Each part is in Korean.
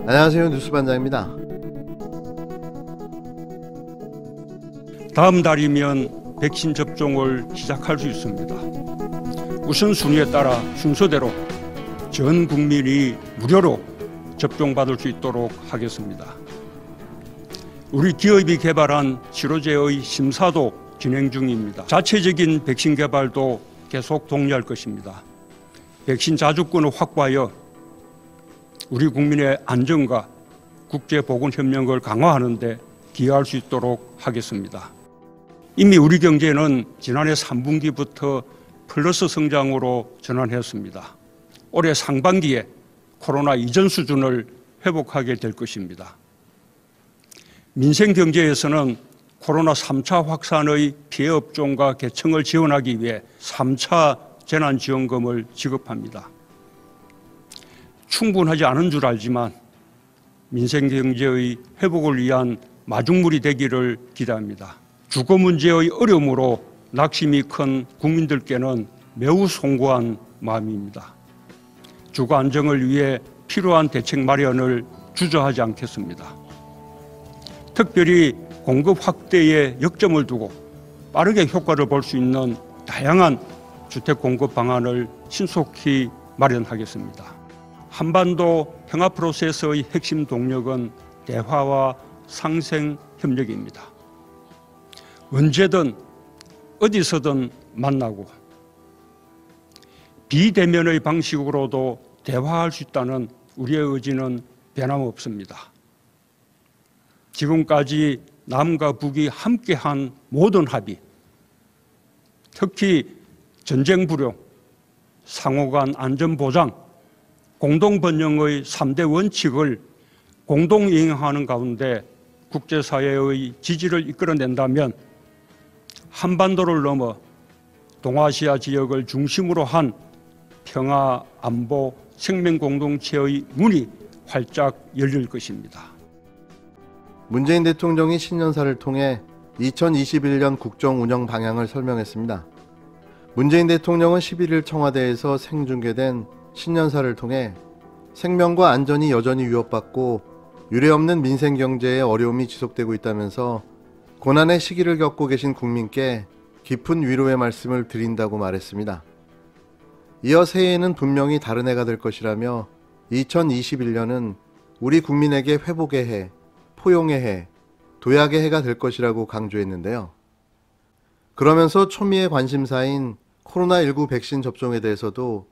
안녕하세요. 뉴스반장입니다. 다음 달이면 백신 접종을 시작할 수 있습니다. 우선순위에 따라 순서대로 전 국민이 무료로 접종받을 수 있도록 하겠습니다. 우리 기업이 개발한 치료제의 심사도 진행 중입니다. 자체적인 백신 개발도 계속 독려할 것입니다. 백신 자주권을 확보하여 우리 국민의 안전과 국제보건협력을 강화하는 데 기여할 수 있도록 하겠습니다. 이미 우리 경제는 지난해 3분기부터 플러스 성장으로 전환했습니다. 올해 상반기에 코로나 이전 수준을 회복하게 될 것입니다. 민생경제에서는 코로나 3차 확산의 피해 업종과 계층을 지원하기 위해 3차 재난지원금을 지급합니다. 충분하지 않은 줄 알지만 민생경제의 회복을 위한 마중물이 되기를 기대합니다. 주거 문제의 어려움으로 낙심이 큰 국민들께는 매우 송구한 마음입니다. 주거 안정을 위해 필요한 대책 마련을 주저하지 않겠습니다. 특별히 공급 확대에 역점을 두고 빠르게 효과를 볼 수 있는 다양한 주택 공급 방안을 신속히 마련하겠습니다. 한반도 평화 프로세스의 핵심 동력은 대화와 상생 협력입니다. 언제든 어디서든 만나고 비대면의 방식으로도 대화할 수 있다는 우리의 의지는 변함없습니다. 지금까지 남과 북이 함께한 모든 합의, 특히 전쟁 불용, 상호간 안전보장, 공동번영의 3대 원칙을 공동 이행하는 가운데 국제사회의 지지를 이끌어낸다면 한반도를 넘어 동아시아 지역을 중심으로 한 평화, 안보, 생명 공동체의 문이 활짝 열릴 것입니다. 문재인 대통령이 신년사를 통해 2021년 국정 운영 방향을 설명했습니다. 문재인 대통령은 11일 청와대에서 생중계된 신년사를 통해 생명과 안전이 여전히 위협받고 유례없는 민생경제의 어려움이 지속되고 있다면서 고난의 시기를 겪고 계신 국민께 깊은 위로의 말씀을 드린다고 말했습니다. 이어 새해에는 분명히 다른 해가 될 것이라며 2021년은 우리 국민에게 회복의 해, 포용의 해, 도약의 해가 될 것이라고 강조했는데요. 그러면서 초미의 관심사인 코로나19 백신 접종에 대해서도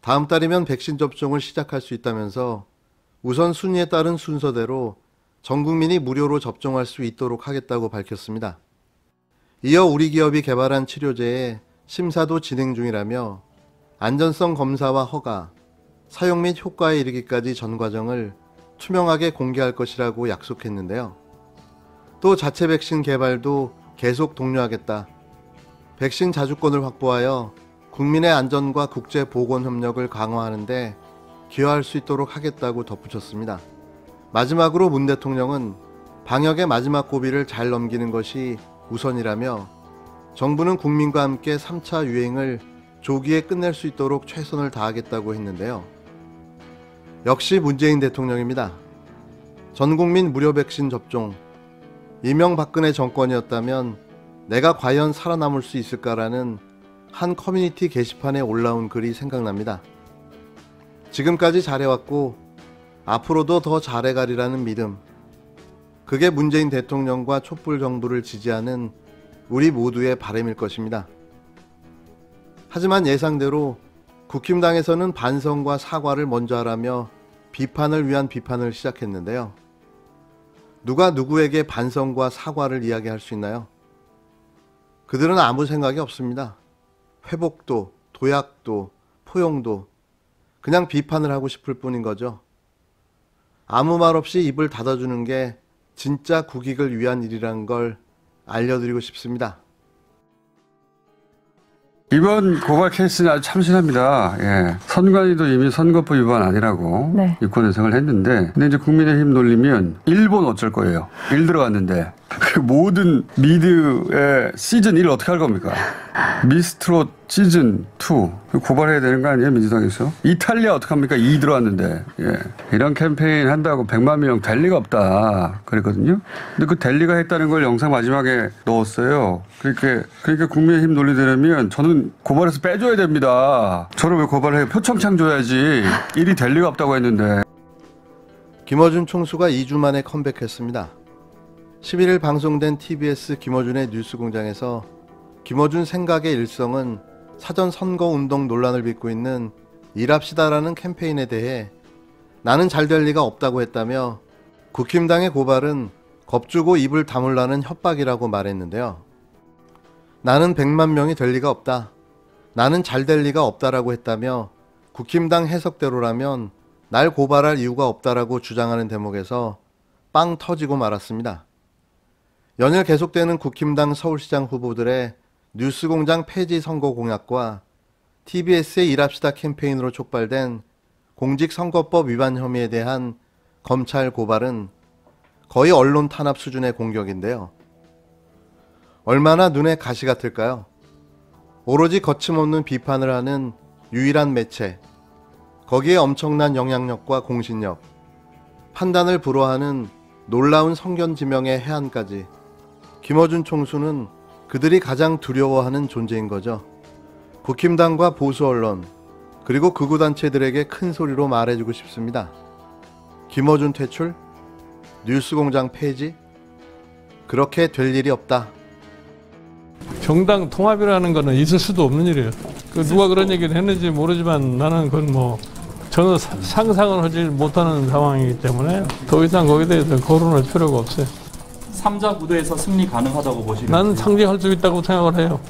다음 달이면 백신 접종을 시작할 수 있다면서 우선 순위에 따른 순서대로 전 국민이 무료로 접종할 수 있도록 하겠다고 밝혔습니다. 이어 우리 기업이 개발한 치료제의 심사도 진행 중이라며 안전성 검사와 허가, 사용 및 효과에 이르기까지 전 과정을 투명하게 공개할 것이라고 약속했는데요. 또 자체 백신 개발도 계속 독려하겠다. 백신 자주권을 확보하여 국민의 안전과 국제 보건 협력을 강화하는 데 기여할 수 있도록 하겠다고 덧붙였습니다. 마지막으로 문 대통령은 방역의 마지막 고비를 잘 넘기는 것이 우선이라며 정부는 국민과 함께 3차 유행을 조기에 끝낼 수 있도록 최선을 다하겠다고 했는데요. 역시 문재인 대통령입니다. 전 국민 무료 백신 접종. 이명박근혜 정권이었다면 내가 과연 살아남을 수 있을까라는 한 커뮤니티 게시판에 올라온 글이 생각납니다. 지금까지 잘해왔고 앞으로도 더 잘해가리라는 믿음. 그게 문재인 대통령과 촛불 정부를 지지하는 우리 모두의 바람일 것입니다. 하지만 예상대로 국힘당에서는 반성과 사과를 먼저 하라며 비판을 위한 비판을 시작했는데요. 누가 누구에게 반성과 사과를 이야기할 수 있나요? 그들은 아무 생각이 없습니다. 회복도, 도약도, 포용도 그냥 비판을 하고 싶을 뿐인 거죠. 아무 말 없이 입을 닫아주는 게 진짜 국익을 위한 일이라는 걸 알려드리고 싶습니다. 이번 고발 케이스는 아주 참신합니다. 예. 선관위도 이미 선거법 위반 아니라고 유권 해석을 했는데, 근데 이제 국민의힘 놀리면 일본 어쩔 거예요. 일 들어갔는데 그 모든 미드의 시즌 1 어떻게 할 겁니까? 미스트롯 시즌 2 고발해야 되는 거 아니에요, 민주당에서? 이탈리아 어떻게 합니까? 2 들어왔는데. 예. 이런 캠페인 한다고 100만 명 될 리가 없다 그랬거든요. 근데 그 될 리가 했다는 걸 영상 마지막에 넣었어요. 그러니까 국민의힘 논리대로면 저는 고발해서 빼줘야 됩니다. 저를 왜 고발해요? 표창장 줘야지. 일이 될 리가 없다고 했는데. 김어준 총수가 2주 만에 컴백했습니다. 11일 방송된 TBS 김어준의 뉴스공장에서 김어준 생각의 일성은 사전 선거운동 논란을 빚고 있는 일합시다라는 캠페인에 대해 나는 잘 될 리가 없다고 했다며 국힘당의 고발은 겁주고 입을 다물라는 협박이라고 말했는데요. 나는 100만 명이 될 리가 없다. 나는 잘 될 리가 없다라고 했다며 국힘당 해석대로라면 날 고발할 이유가 없다라고 주장하는 대목에서 빵 터지고 말았습니다. 연일 계속되는 국힘당 서울시장 후보들의 뉴스공장 폐지 선거 공약과 TBS의 일합시다 캠페인으로 촉발된 공직선거법 위반 혐의에 대한 검찰 고발은 거의 언론 탄압 수준의 공격인데요. 얼마나 눈에 가시 같을까요? 오로지 거침없는 비판을 하는 유일한 매체, 거기에 엄청난 영향력과 공신력, 판단을 불허하는 놀라운 성견지명의 해안까지 김어준 총수는 그들이 가장 두려워하는 존재인 거죠. 국힘당과 보수 언론, 그리고 극우 단체들에게 큰 소리로 말해주고 싶습니다. 김어준 퇴출? 뉴스공장 폐지? 그렇게 될 일이 없다. 정당 통합이라는 거는 있을 수도 없는 일이에요. 누가 그런 얘기를 했는지 모르지만 나는 그건 뭐 전혀 상상을 하지 못하는 상황이기 때문에 더 이상 거기에 대해서 거론할 필요가 없어요. 3자 구도에서 승리 가능하다고 보시는 나는 상징할 수 있다고 생각을 해요.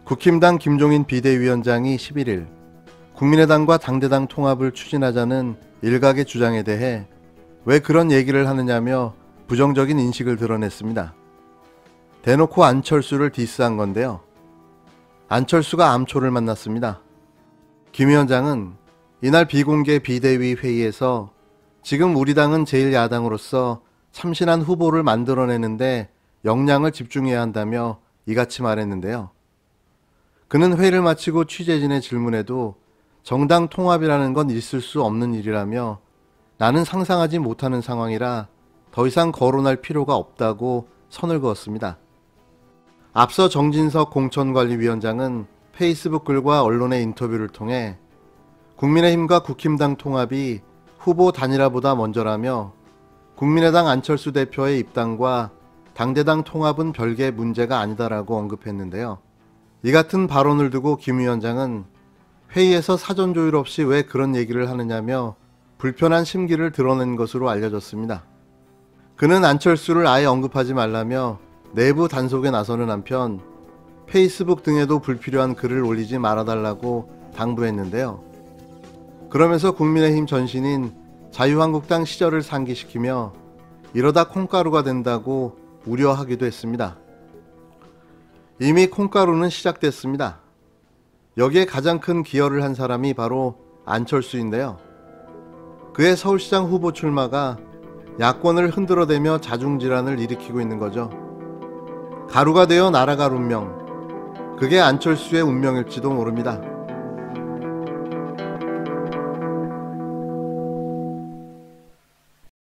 국힘당 김종인 비대위원장이 11일 국민의당과 당대당 통합을 추진하자는 일각의 주장에 대해 왜 그런 얘기를 하느냐며 부정적인 인식을 드러냈습니다. 대놓고 안철수를 디스한 건데요. 안철수가 암초를 만났습니다. 김 위원장은 이날 비공개 비대위 회의에서 지금 우리 당은 제1야당으로서 참신한 후보를 만들어내는데 역량을 집중해야 한다며 이같이 말했는데요. 그는 회의를 마치고 취재진의 질문에도 정당 통합이라는 건 있을 수 없는 일이라며 나는 상상하지 못하는 상황이라 더 이상 거론할 필요가 없다고 선을 그었습니다. 앞서 정진석 공천관리위원장은 페이스북 글과 언론의 인터뷰를 통해 국민의힘과 국힘당 통합이 후보 단일화보다 먼저라며 국민의당 안철수 대표의 입당과 당대당 통합은 별개 문제가 아니다라고 언급했는데요. 이 같은 발언을 두고 김 위원장은 회의에서 사전 조율 없이 왜 그런 얘기를 하느냐며 불편한 심기를 드러낸 것으로 알려졌습니다. 그는 안철수를 아예 언급하지 말라며 내부 단속에 나서는 한편 페이스북 등에도 불필요한 글을 올리지 말아달라고 당부했는데요. 그러면서 국민의힘 전신인 자유한국당 시절을 상기시키며 이러다 콩가루가 된다고 우려하기도 했습니다. 이미 콩가루는 시작됐습니다. 여기에 가장 큰 기여를 한 사람이 바로 안철수인데요. 그의 서울시장 후보 출마가 야권을 흔들어대며 자중질환을 일으키고 있는 거죠. 가루가 되어 날아갈 운명, 그게 안철수의 운명일지도 모릅니다.